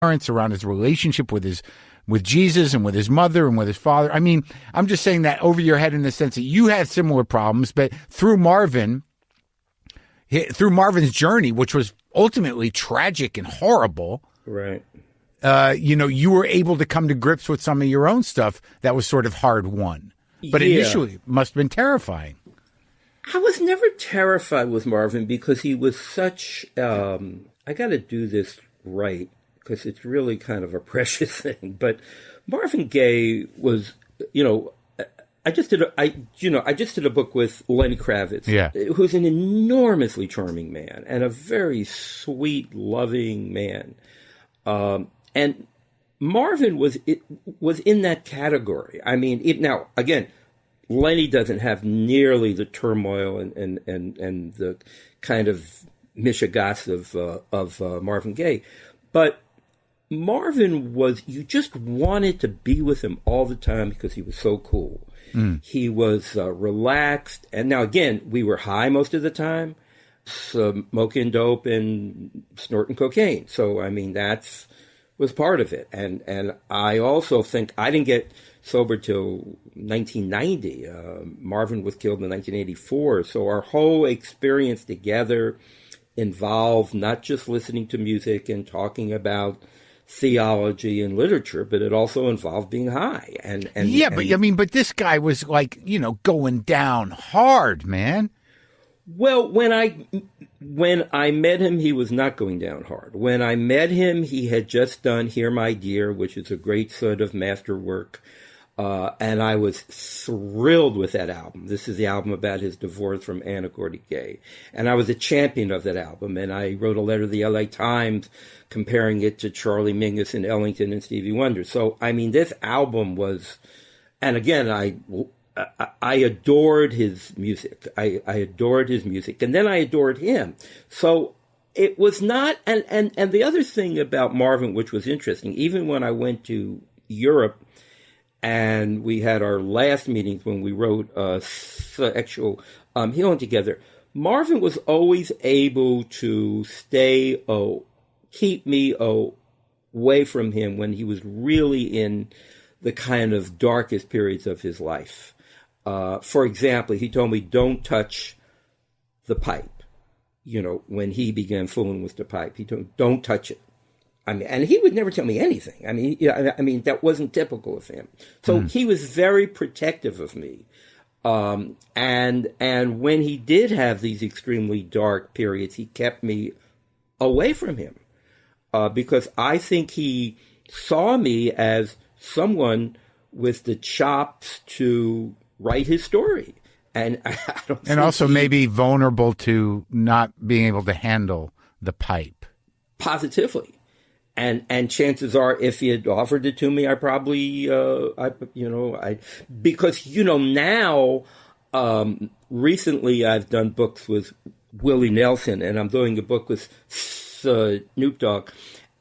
parents, around his relationship with Jesus and with his mother and with his father. I mean, I'm just saying that over your head in the sense that you had similar problems, but through Marvin's journey, which was ultimately tragic and horrible, right? You were able to come to grips with some of your own stuff that was sort of hard won, but initially it must have been terrifying. I was never terrified with Marvin because he was such. I got to do this right, because it's really kind of a precious thing. But Marvin Gaye was, I just did a book with Lenny Kravitz, who's an enormously charming man and a very sweet, loving man. And Marvin was in that category. I mean, now again, Lenny doesn't have nearly the turmoil and the kind of mishigas of Marvin Gaye, but Marvin you just wanted to be with him all the time because he was so cool. He was relaxed. And now, again, we were high most of the time, smoking dope and snorting cocaine. So, I mean, that was part of it. And I also think I didn't get sober till 1990. Marvin was killed in 1984. So our whole experience together involved not just listening to music and talking about theology and literature, but it also involved being high. But this guy was like, going down hard, man. Well, when I met him, he was not going down hard. When I met him, he had just done Hear My Dear, which is a great sort of masterwork. And I was thrilled with that album. This is the album about his divorce from Anna Gordy Gaye. And I was a champion of that album. And I wrote a letter to the LA Times comparing it to Charlie Mingus and Ellington and Stevie Wonder. So, I mean, this album was, and again, I adored his music. I adored his music. And then I adored him. So it was not, and the other thing about Marvin, which was interesting, even when I went to Europe, and we had our last meetings when we wrote Sexual Healing together, Marvin was always able to keep me away from him when he was really in the kind of darkest periods of his life. For example, he told me, don't touch the pipe. When he began fooling with the pipe, he told me, don't touch it. I mean, and he would never tell me anything. I mean, that wasn't typical of him. So he was very protective of me. And when he did have these extremely dark periods, he kept me away from him, because I think he saw me as someone with the chops to write his story. And also maybe vulnerable to not being able to handle the pipe. Positively. And chances are, if he had offered it to me, I probably, because, now, recently I've done books with Willie Nelson, and I'm doing a book with Snoop Dogg,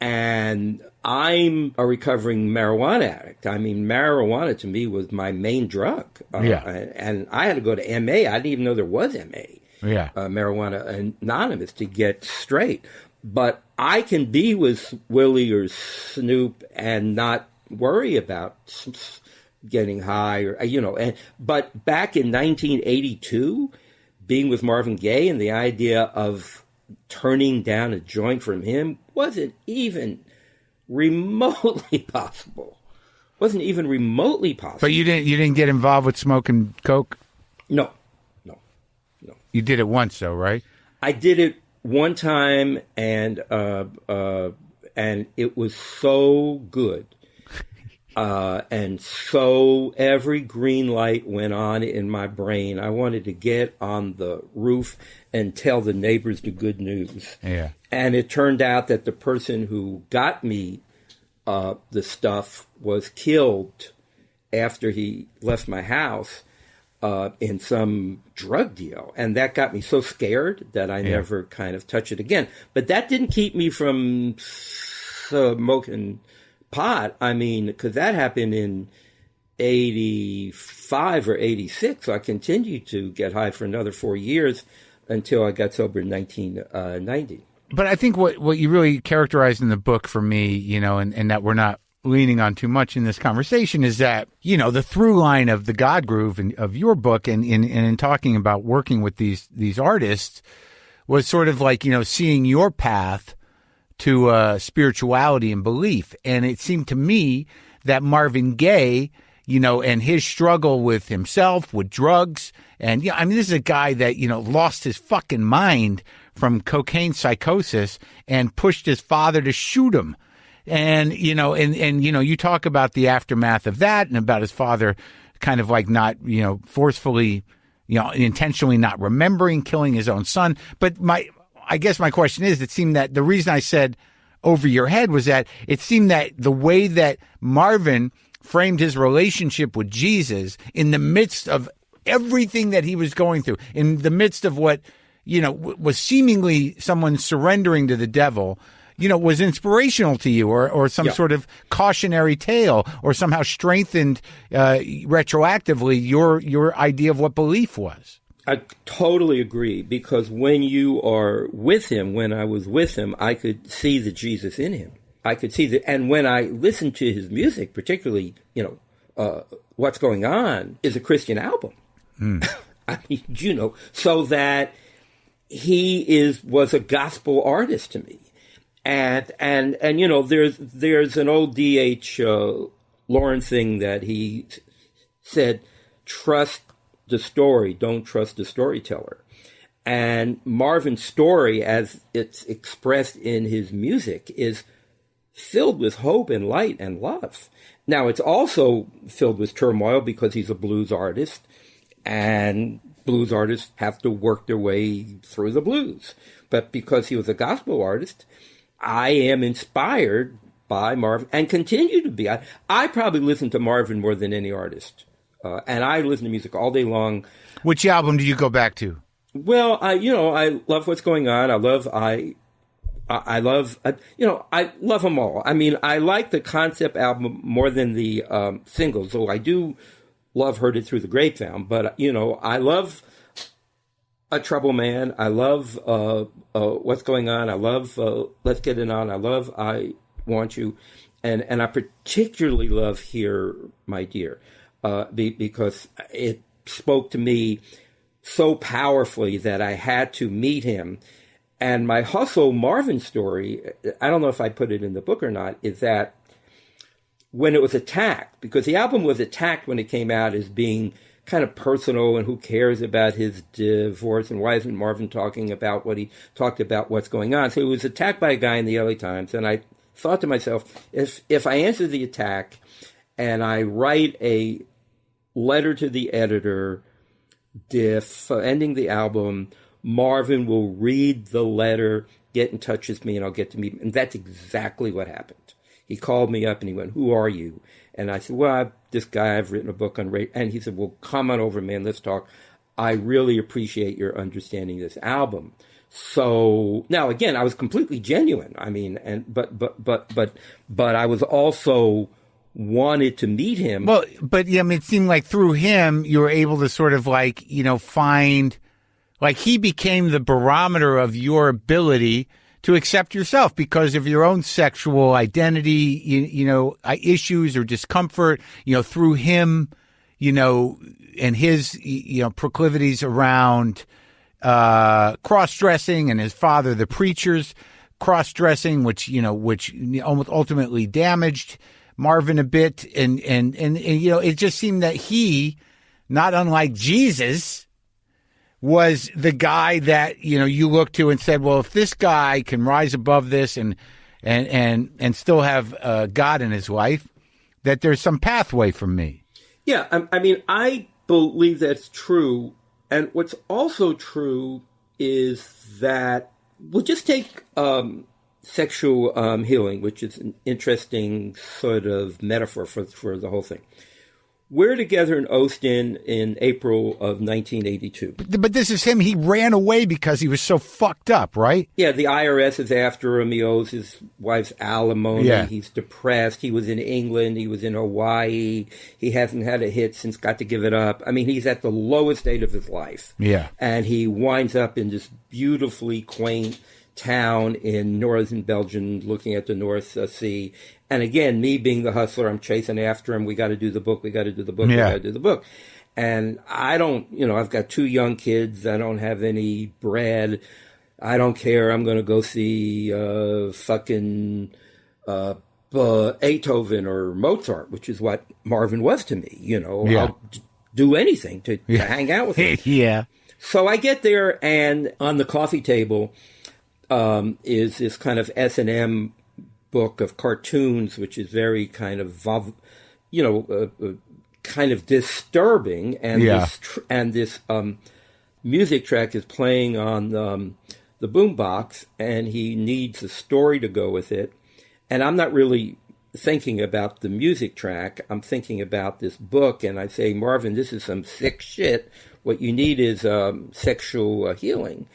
and I'm a recovering marijuana addict. I mean, marijuana to me was my main drug. And I had to go to MA. I didn't even know there was MA. Marijuana Anonymous, to get straight. But I can be with Willie or Snoop and not worry about getting high, but back in 1982, being with Marvin Gaye and the idea of turning down a joint from him wasn't even remotely possible. But you didn't get involved with smoking coke? No. You did it once, though, right? I did it one time, and it was so good. And so every green light went on in my brain. I wanted to get on the roof and tell the neighbors the good news. Yeah. And it turned out that the person who got me the stuff was killed after he left my house in some drug deal. And that got me so scared that I never kind of touched it again. But that didn't keep me from smoking pot. I mean, because that happened in 85 or 86. So I continued to get high for another 4 years until I got sober in 1990. But I think what you really characterized in the book for me, you know, and that we're not leaning on too much in this conversation is that, you know, the through line of the God Groove and of your book and in talking about working with these artists was sort of like, you know, seeing your path to spirituality and belief. And it seemed to me that Marvin Gaye, you know, and his struggle with himself, with drugs, and, you know, I mean, this is a guy that, you know, lost his fucking mind from cocaine psychosis and pushed his father to shoot him. And, you know, and you know, you talk about the aftermath of that and about his father kind of like not, you know, forcefully, you know, intentionally not remembering killing his own son. But I guess my question is, it seemed that the reason I said over your head was that it seemed that the way that Marvin framed his relationship with Jesus in the midst of everything that he was going through, in the midst of what, you know, was seemingly someone surrendering to the devil, you know, was inspirational to you or some sort of cautionary tale or somehow strengthened retroactively your idea of what belief was. I totally agree, because when you are with him, when I was with him, I could see the Jesus in him. I could see that. And when I listened to his music, particularly, you know, What's Going On is a Christian album. I mean, you know, so that he was a gospel artist to me. And you know, there's an old D.H. Lawrence thing that he said, trust the story, don't trust the storyteller. And Marvin's story, as it's expressed in his music, is filled with hope and light and love. Now, it's also filled with turmoil because he's a blues artist, and blues artists have to work their way through the blues. But because he was a gospel artist, I am inspired by Marvin and continue to be. I probably listen to Marvin more than any artist. And I listen to music all day long. Which album do you go back to? Well, I love What's Going On. I love them all. I mean, I like the concept album more than the singles, though I do love Heard It Through the Grapevine. But, you know, I love A Trouble Man. I love What's Going On. I love Let's Get It On. I love I Want You. And I particularly love Here, My Dear, because it spoke to me so powerfully that I had to meet him. And my Hustle Marvin story, I don't know if I put it in the book or not, is that when it was attacked, because the album was attacked when it came out as being kind of personal and who cares about his divorce and why isn't Marvin talking about what he talked about, what's going on. So it was attacked by a guy in the LA Times. And I thought to myself, if I answer the attack and I write a letter to the editor ending the album, Marvin will read the letter, get in touch with me, and I'll get to meet him. And that's exactly what happened. He called me up and he went, "Who are you?" And I said, "Well, I'm this guy. I've written a book on rape." And he said, "Well, come on over, man. Let's talk. I really appreciate your understanding this album." So now, again, I was completely genuine. I mean, but I was also wanted to meet him. Well, but yeah, I mean, it seemed like through him, you were able to sort of like, you know, find, like he became the barometer of your ability to accept yourself because of your own sexual identity, you know, issues or discomfort, you know, through him, you know, and his, you know, proclivities around cross-dressing and his father, the preacher's cross-dressing, which ultimately damaged Marvin a bit. And, you know, it just seemed that he, not unlike Jesus, was the guy that, you know, you looked to and said, well, if this guy can rise above this and still have God in his life, that there's some pathway for me. Yeah, I mean, I believe that's true. And what's also true is that we'll just take sexual healing, which is an interesting sort of metaphor for the whole thing. We're together in Austin in April of 1982. But this is him. He ran away because he was so fucked up, right? Yeah, the IRS is after him. He owes his wife's alimony. Yeah. He's depressed. He was in England. He was in Hawaii. He hasn't had a hit since Got to Give It Up. I mean, he's at the lowest state of his life. Yeah. And he winds up in this beautifully quaint town in northern Belgium looking at the North Sea. And again, me being the hustler, I'm chasing after him. We got to do the book. We got to do the book. We got to do the book. And I don't, I've got 2 young kids. I don't have any bread. I don't care. I'm going to go see Beethoven or Mozart, which is what Marvin was to me. I'll do anything to hang out with him. Yeah. So I get there, and on the coffee table is this kind of S&M book of cartoons, which is very kind of, kind of disturbing. And this music track is playing on the boombox, and he needs a story to go with it. And I'm not really thinking about the music track. I'm thinking about this book, and I say, Marvin, this is some sick shit. What you need is sexual healing.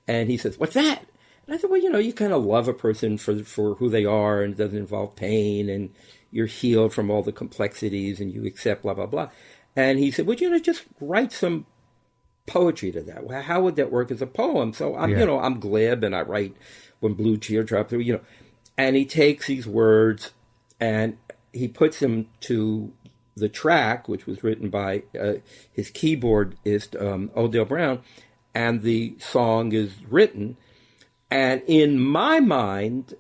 And he says, what's that? And I said, well, you kind of love a person for who they are, and it doesn't involve pain, and you're healed from all the complexities, and you accept blah, blah, blah. And he said, well, just write some poetry to that. Well, how would that work as a poem? So I'm glib, and I write When Blue Teardrops, and he takes these words and he puts them to the track, which was written by his keyboardist, Odell Brown, and the song is written. And in my mind,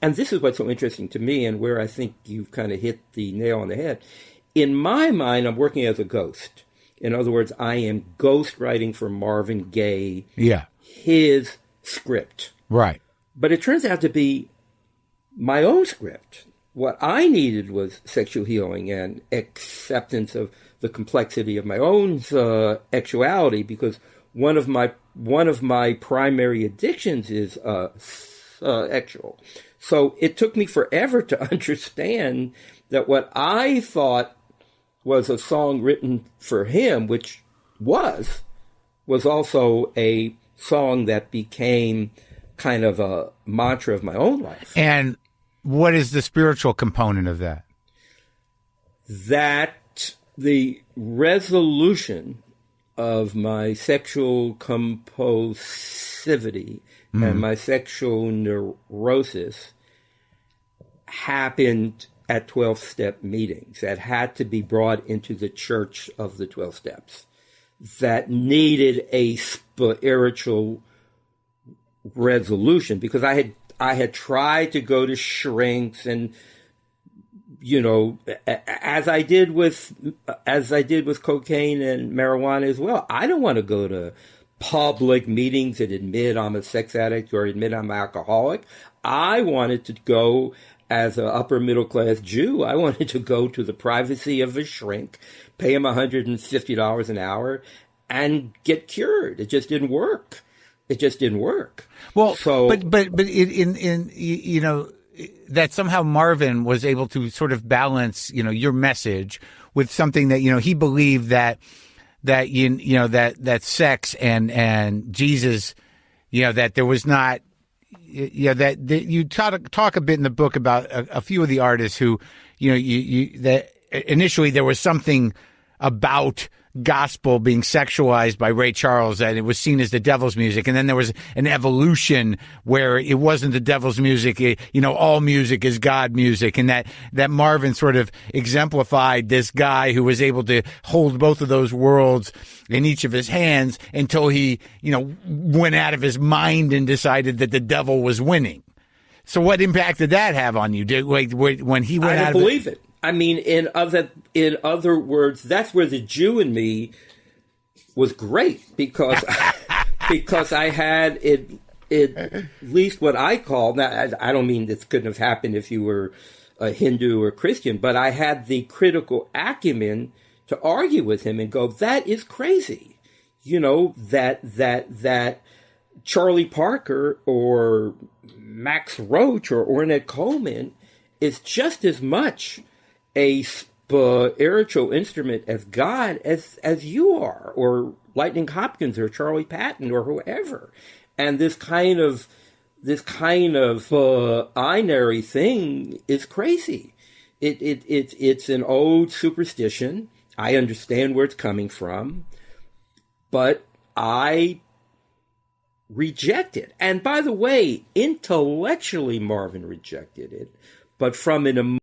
and this is what's so interesting to me and where I think you've kind of hit the nail on the head, in my mind, I'm working as a ghost. In other words, I am ghost writing for Marvin Gaye, his script. Right. But it turns out to be my own script. What I needed was sexual healing and acceptance of the complexity of my own sexuality, because one of my primary addictions is sexual. So it took me forever to understand that what I thought was a song written for him, which was also a song that became kind of a mantra of my own life. And what is the spiritual component of that? That the resolution of my sexual compulsivity and my sexual neurosis happened at 12-step meetings that had to be brought into the church of the 12 steps, that needed a spiritual resolution, because I had tried to go to shrinks and, as I did with cocaine and marijuana as well. I don't want to go to public meetings that admit I'm a sex addict or admit I'm an alcoholic. I wanted to go as an upper middle class Jew. I wanted to go to the privacy of a shrink, pay him $150 an hour, and get cured. It just didn't work. Well, so, but that somehow Marvin was able to sort of balance, your message with something that, he believed that sex and Jesus, that there was not, that you talk a bit in the book about a few of the artists who, that initially there was something about gospel being sexualized by Ray Charles that it was seen as the devil's music, and then there was an evolution where it wasn't the devil's music. All music is God music, and that Marvin sort of exemplified this guy who was able to hold both of those worlds in each of his hands until he went out of his mind and decided that the devil was winning. So what impact did that have on you? When he went out of believe it. I mean, in other words, that's where the Jew in me was great, because I had at least what I call, now I don't mean this couldn't have happened if you were a Hindu or Christian, but I had the critical acumen to argue with him and go, that is crazy. That Charlie Parker or Max Roach or Ornette Coleman is just as much a spiritual instrument as God as you are, or Lightning Hopkins or Charlie Patton or whoever. And this kind of binary thing is crazy. It's an old superstition. I understand where it's coming from, but I rejected. And by the way, intellectually, Marvin rejected it, but from an